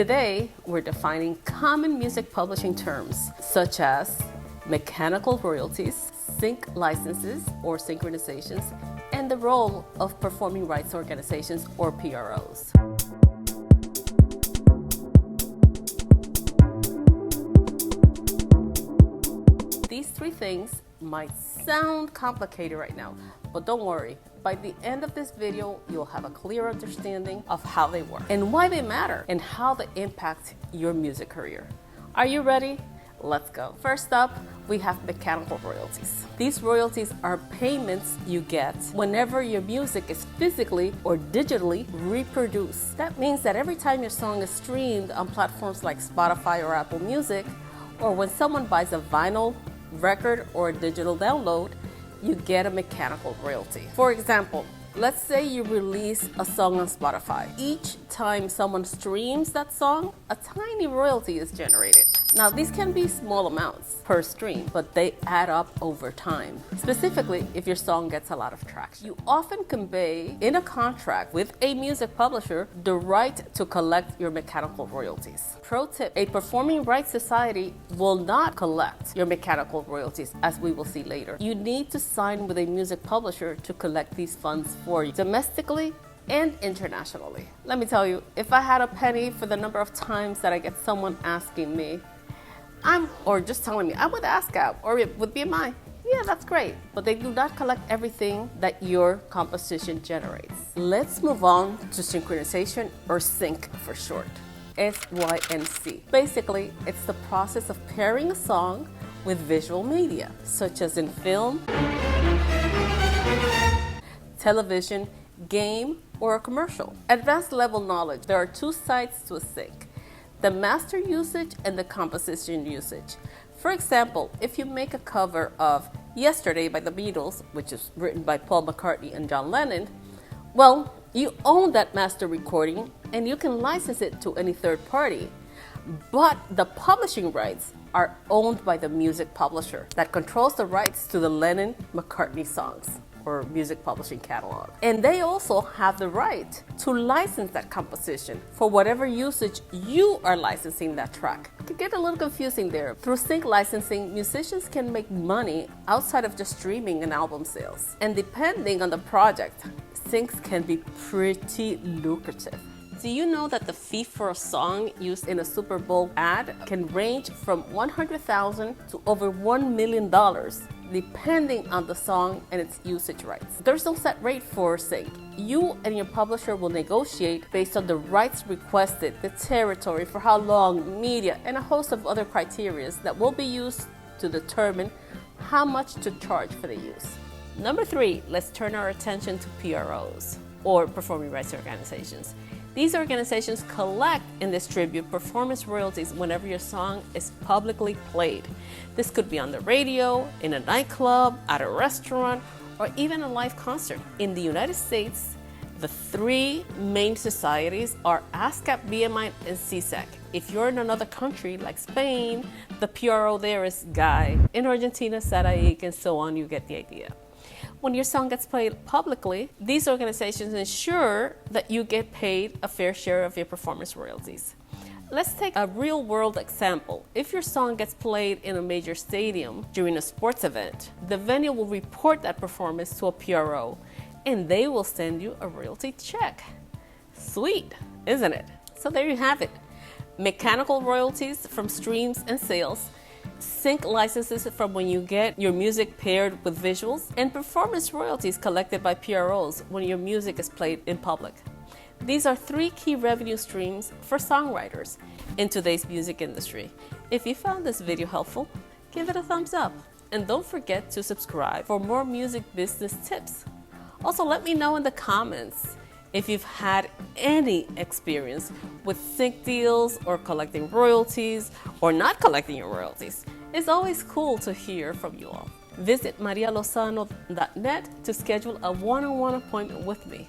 Today, we're defining common music publishing terms such as mechanical royalties, sync licenses or synchronizations, and the role of performing rights organizations or PROs. These three things might sound complicated right now, but don't worry. By the end of this video, you'll have a clear understanding of how they work and why they matter and how they impact your music career. Are you ready? Let's go. First up, we have mechanical royalties. These royalties are payments you get whenever your music is physically or digitally reproduced. That means that every time your song is streamed on platforms like Spotify or Apple Music, or when someone buys a vinyl record or a digital download, you get a mechanical royalty. For example, let's say you release a song on Spotify. Each time someone streams that song, a tiny royalty is generated. Now, these can be small amounts per stream, but they add up over time. Specifically, if your song gets a lot of traction. You often convey in a contract with a music publisher the right to collect your mechanical royalties. Pro tip, a performing rights society will not collect your mechanical royalties, as we will see later. You need to sign with a music publisher to collect these funds for you, domestically and internationally. Let me tell you, if I had a penny for the number of times that I get someone asking me, or just telling me, I'm with ASCAP or with BMI, yeah, that's great. But they do not collect everything that your composition generates. Let's move on to synchronization, or sync for short. SYNC. Basically, it's the process of pairing a song with visual media, such as in film, television, game, or a commercial. Advanced level knowledge. There are two sides to a sync: the master usage and the composition usage. For example, if you make a cover of Yesterday by the Beatles, which is written by Paul McCartney and John Lennon, well, you own that master recording and you can license it to any third party. But the publishing rights are owned by the music publisher that controls the rights to the Lennon-McCartney songs or music publishing catalog. And they also have the right to license that composition for whatever usage you are licensing that track. It can get a little confusing there. Through sync licensing, musicians can make money outside of just streaming and album sales. And depending on the project, syncs can be pretty lucrative. Do you know that the fee for a song used in a Super Bowl ad can range from $100,000 to over $1 million, depending on the song and its usage rights? There's no set rate for sync. You and your publisher will negotiate based on the rights requested, the territory, for how long, media, and a host of other criteria that will be used to determine how much to charge for the use. Number 3, let's turn our attention to PROs, or performing rights organizations. These organizations collect and distribute performance royalties whenever your song is publicly played. This could be on the radio, in a nightclub, at a restaurant, or even a live concert. In the United States, the 3 main societies are ASCAP, BMI, and CSEC. If you're in another country like Spain, the PRO there is GAI. In Argentina, SADAIC, and so on, you get the idea. When your song gets played publicly, these organizations ensure that you get paid a fair share of your performance royalties. Let's take a real-world example. If your song gets played in a major stadium during a sports event, the venue will report that performance to a PRO, and they will send you a royalty check. Sweet, isn't it? So there you have it. Mechanical royalties from streams and sales, sync licenses from when you get your music paired with visuals, and performance royalties collected by PROs when your music is played in public. These are 3 key revenue streams for songwriters in today's music industry. If you found this video helpful, give it a thumbs up. And don't forget to subscribe for more music business tips. Also, let me know in the comments if you've had any experience with sync deals or collecting royalties or not collecting your royalties. It's always cool to hear from you all. Visit marialozano.net to schedule a one-on-one appointment with me.